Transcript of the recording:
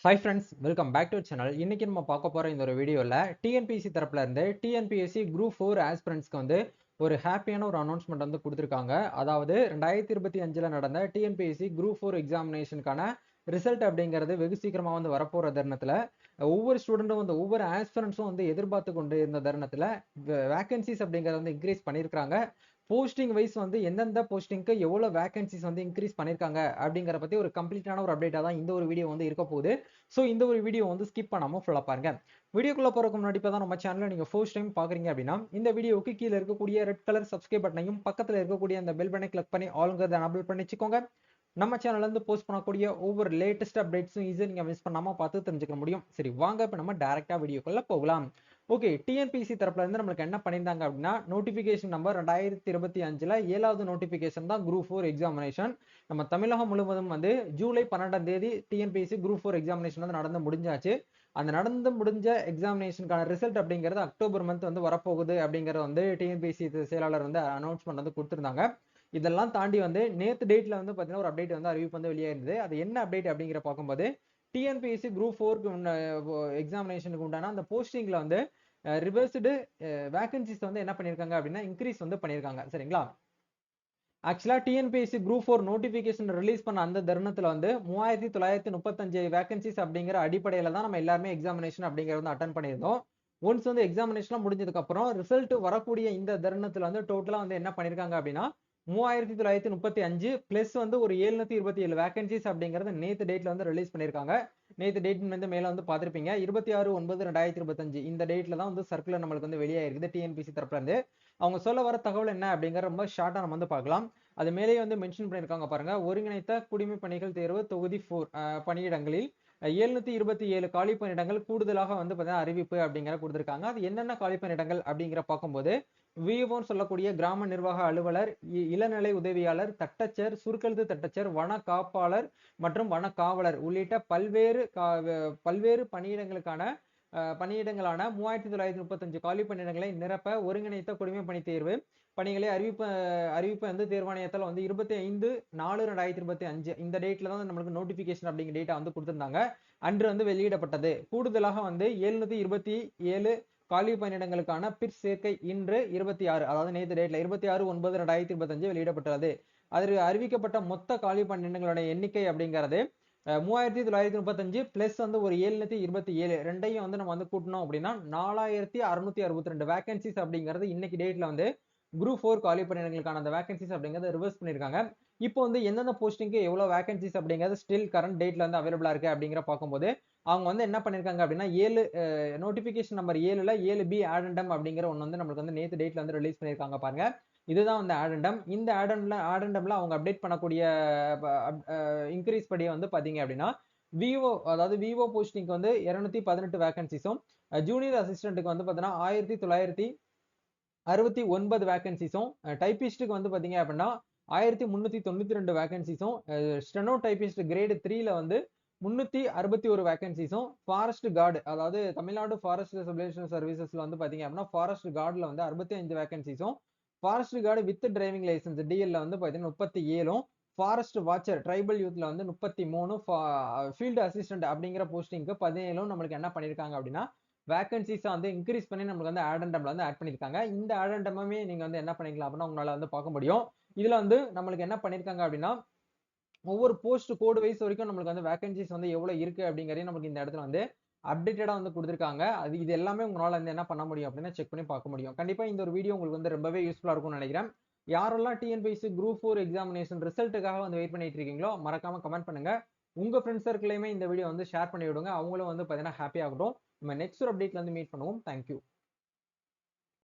Hi friends, welcome back to channel. இன்னைக்கு நம்ம பார்க்க போற இந்த ஒரு வீடியோல டிஎன்பிஎஸ்சி தரப்புல இருந்து டிஎன்பிஎஸ்சி குரூப் 4 ஆஸ்பிரண்ட்ஸ்க்கு வந்து ஒரு ஹாப்பியான ஒரு அனௌன்ஸ்மெண்ட் வந்து கொடுத்துருக்காங்க. அதாவது 2025ல நடந்த டிஎன்பிஎஸ்சி குரூப் 4 எக்ஸாமினேஷனுக்கான ரிசல்ட் அப்படிங்கிறது வெகு சீக்கிரமா வந்து வரப்போற தருணத்துல ஒவ்வொரு ஸ்டூடெண்ட்டும் வந்து ஒவ்வொரு ஆஸ்பிரண்ட்ஸும் வந்து எதிர்பார்த்து கொண்டு இருந்த தருணத்துல வேகன்சிஸ் அப்படிங்கறத வந்து இன்க்ரீஸ் பண்ணியிருக்காங்க. போஸ்டிங் வைஸ் வந்து எந்தெந்த போஸ்டிங்க்கு எவ்வளவு வேகன்சிஸ் வந்து இன்க்ரீஸ் பண்ணிருக்காங்க அப்படிங்கற பத்தி ஒரு கம்ப்ளீட்டான ஒரு அப்டேட்டா தான் இந்த ஒரு வீடியோ வந்து இருக்க போகுது. ஸோ இந்த ஒரு வீடியோ வந்து ஸ்கிப் பண்ணாம ஃபுல்லா பாருங்க. வீடியோக்குள்ள போறதுக்கு முன்னாடி இப்போ தான் நம்ம சேனலை நீங்க ஃபர்ஸ்ட் டைம் பாக்குறீங்க அப்படின்னா இந்த வீடியோவுக்கு கீழே இருக்கக்கூடிய ரெட் கலர் சப்ஸ்கிரைப் பட்டனையும் பக்கத்துல இருக்கக்கூடிய அந்த பெல் பட்டனை கிளிக் பண்ணி ஆளுங்கிறத எனபிள் பண்ணி வச்சுக்கோங்க. நம்ம சேனல்ல இருந்து போஸ்ட் பண்ணக்கூடிய ஒவ்வொரு லேட்டஸ்ட் அப்டேட்ஸும் ஈஸியாக நீங்க மிஸ் பண்ணாம பார்த்து தெரிஞ்சுக்க முடியும். சரி, வாங்க இப்போ நம்ம டைரக்டா வீடியோக்குள்ள போகலாம். ஓகே, டிஎன்பிசி தரப்புல இருந்து நம்மளுக்கு என்ன பண்ணியிருந்தாங்க அப்படின்னா நோட்டிபிகேஷன் நம்பர் 2025ல 7வது நோட்டிபிகேஷன் தான் குரூப் 4 எக்ஸாமினேஷன். நம்ம தமிழகம் முழுவதும் வந்து ஜூலை 12ஆம் தேதி டிஎன்பிஎஸ்சி குரூப் 4 எக்ஸாமினேஷன் வந்து நடந்து முடிஞ்சாச்சு. அந்த நடந்து முடிஞ்ச எக்ஸாமினேஷனுக்கான ரிசல்ட் அப்படிங்கிறது அக்டோபர் மந்த் வந்து வரப்போகுது அப்படிங்கறது வந்து டிஎன்பிஎஸ்சி செயலாளர் வந்து அனௌன்ஸ்மெண்ட் வந்து கொடுத்திருந்தாங்க. இதெல்லாம் தாண்டி வந்து நேத்து டேட்ல வந்து பாத்தீங்கன்னா ஒரு அப்டேட் வந்து அறிவிப்பு வந்து வெளியாயிருந்தது. அது என்ன அப்டேட் அப்படிங்கிற பார்க்கும்போது டிஎன்பிஎஸ்சி குரூப் 4 எக்ஸாமினேஷனுக்கு உண்டான அந்த போஸ்டிங்ல வந்து ரிவர்ஸ்டு வேகன்சிஸ் வந்து என்ன பண்ணிருக்காங்க அப்படின்னா இன்க்ரீஸ் வந்து பண்ணிருக்காங்க. சரிங்களா? ஆக்சுவலா டிஎன்பிஎஸ்சி குரூப் 4 நோட்டிபிகேஷன் ரிலீஸ் பண்ண அந்த தருணத்துல வந்து 3935 வேகன்சிஸ் அப்படிங்கிற அடிப்படையில தான் நம்ம எல்லாருமே எக்ஸாமினேஷன் அப்படிங்கறது வந்து அட்டன் பண்ணியிருந்தோம். ஒன்ஸ் வந்து எக்ஸாமினேஷன் முடிஞ்சதுக்கு அப்புறம் ரிசல்ட் வரக்கூடிய இந்த தருணத்துல வந்து டோட்டலா வந்து என்ன பண்ணிருக்காங்க அப்படின்னா 3935 பிளஸ் வந்து ஒரு 727 வேகன்சிஸ் அப்படிங்கறது நேத்து டேட்ல வந்து ரிலீஸ் பண்ணிருக்காங்க. நேத்து டேட் வந்து மேல வந்து பாத்திருப்பீங்க. 26/9/2025 இந்த டேட்ல தான் வந்து சர்க்குலர் நம்மளுக்கு வந்து வெளியாயிருக்குது டிஎன்பிஎஸ்சி தரப்புல இருந்து. அவங்க சொல்ல வர தகவல் என்ன அப்படிங்கிற ரொம்ப ஷார்ட்டா நம்ம வந்து பார்க்கலாம். அது மேலேயே வந்து மென்ஷன் பண்ணிருக்காங்க பாருங்க. ஒருங்கிணைத்த குடிமை பணிகள் தேர்வு தொகுதி 4 பணியிடங்களில் 727 காலி பணியிடங்கள் கூடுதலாக வந்து பார்த்தீங்கன்னா அறிவிப்பு அப்படிங்கிற கொடுத்திருக்காங்க. அது என்னென்ன காலி பணியிடங்கள் அப்படிங்கிற பார்க்கும்போது விஓன்னு சொல்லக்கூடிய கிராம நிர்வாக அலுவலர், இளநிலை உதவியாளர், தட்டச்சர், சுருக்கெழுத்து தட்டச்சர், வன காப்பாளர் மற்றும் வன காவலர் உள்ளிட்ட பல்வேறு பணியிடங்களுக்கான பணியிடங்களான 3935 காலி பணியிடங்களை நிரப்ப ஒருங்கிணைத்த குடிமை பணி தேர்வு பணிகளை அறிவிப்பு வந்து தேர்வாணையத்தால் வந்து 25/4/2025 இந்த டேட்ல தான் நம்மளுக்கு நோட்டிபிகேஷன் அப்படிங்கிற டேட்டா வந்து கொடுத்திருந்தாங்க. அன்று வந்து வெளியிடப்பட்டது. கூடுதலாக வந்து 727 காலி பணியிடங்களுக்கான பிற் சேர்க்கை இன்று 26, அதாவது நேற்று டேட்ல 26/9/2025 வெளியிடப்பட்டுள்ளது. அதில் அறிவிக்கப்பட்ட மொத்த காலி பணியிடங்களுடைய எண்ணிக்கை அப்படிங்கிறது 3935 பிளஸ் வந்து ஒரு 727 ரெண்டையும் வந்து நம்ம வந்து கூட்டணும் அப்படின்னா 4662 வேகன்சிஸ் அப்படிங்கிறது இன்னைக்கு டேட்ல வந்து குரூப் 4 காலி பணியிடங்களுக்கான அந்த வேகன்சிஸ் அப்படிங்கறத ரிவர்ஸ் பண்ணிருக்காங்க. இப்போ வந்து எந்தெந்த போஸ்டிங்க்கு எவ்வளவு வேகன்சிஸ் அப்படிங்கிறது ஸ்டில் கரண்ட் டேட்ல வந்து அவைலபிளா இருக்கு அப்படிங்கிற பார்க்கும்போது அவங்க வந்து என்ன பண்ணிருக்காங்க அப்படின்னா 7 நோட்டிபிகேஷன் நம்பர் 7ல 7B ஆடண்டம் அப்படிங்கிற ஒன்று வந்து நம்மளுக்கு வந்து நேத்து டேட்ல வந்து ரிலீஸ் பண்ணிருக்காங்க பாருங்க. இதுதான் வந்து ஆடண்டம். இந்த ஆடண்டம்ல அவங்க அப்டேட் பண்ணக்கூடிய இன்க்ரீஸ் படி வந்து பாத்தீங்க அப்படின்னா விஓ, அதாவது விஓ போஸ்டிங்க்கு வந்து 218 வேகன்சிஸும், ஜூனியர் அசிஸ்டன்ட்டுக்கு வந்து பாத்தீங்கன்னா 1969 வேகன்சிஸும், டைபிஸ்டுக்கு வந்து பாத்தீங்க அப்படின்னா 1392 வேகன்சிஸும், ஸ்டெனோ டைபிஸ்ட் கிரேட் 3ல வந்து 361 வேகன்சிஸும், ஃபாரஸ்ட் கார்டு, அதாவது தமிழ்நாடு ஃபாரஸ்ட் சப்ளிமெண்டரி சர்வீசஸ்ல வந்து பாத்தீங்க அப்படின்னா ஃபாரஸ்ட் கார்டுல வந்து 65 வேகன்சிஸும், forest guard with driving licence டிஎல்ல வந்து பாத்தீங்கன்னா 37ம், ஃபாரஸ்ட் வாட்சர் ட்ரைபல் யூத்ல வந்து 33, ஃபீல்டு அசிஸ்டன்ட் அப்படிங்கிற போஸ்டிங்க்கு 17ம் நம்மளுக்கு என்ன பண்ணிருக்காங்க அப்படின்னா வேகன்சிஸ் வந்து இன்க்ரீஸ் பண்ணி நம்மளுக்கு வந்து ஆடண்டம்ல வந்து ஆட் பண்ணிருக்காங்க. இந்த ஆடண்டமே நீங்க வந்து என்ன பண்ணிக்கலாம் அப்படின்னா உங்களால வந்து பார்க்க முடியும். இதுல வந்து நம்மளுக்கு என்ன பண்ணிருக்காங்க அப்படின்னா ஒவ்வொரு போஸ்ட் கோடு வைஸ் வரைக்கும் நம்மளுக்கு வந்து வேகன்சிஸ் வந்து எவ்வளவு இருக்கு அப்படிங்கறதையும் நமக்கு இந்த இடத்துல வந்து அப்டேட்டடா வந்து கொடுத்திருக்காங்க. அது இது எல்லாமே உங்களால வந்து என்ன பண்ண முடியும் அப்படின்னா செக் பண்ணி பார்க்க முடியும். கண்டிப்பா இந்த ஒரு வீடியோ உங்களுக்கு வந்து ரொம்பவே யூஸ்ஃபுல்லா இருக்கும்னு நினைக்கிறேன். யாரெல்லாம் டிஎன்பிஎஸ்சி குரூப் 4 எக்ஸாமினேஷன் ரிசல்ட்டுக்காக வந்து வெயிட் பண்ணிட்டு இருக்கீங்களோ மறக்காம கமெண்ட் பண்ணுங்க. உங்க ஃப்ரெண்ட்ஸ் சர்க்கிளையுமே இந்த வீடியோ வந்து ஷேர் பண்ணி விடுங்க. அவங்களும் வந்து பாத்தீங்கன்னா ஹாப்பி ஆகட்டும். நம்ம நெக்ஸ்ட் ஒரு அப்டேட்ல வந்து மீட் பண்ணுவோம். தேங்க்யூ.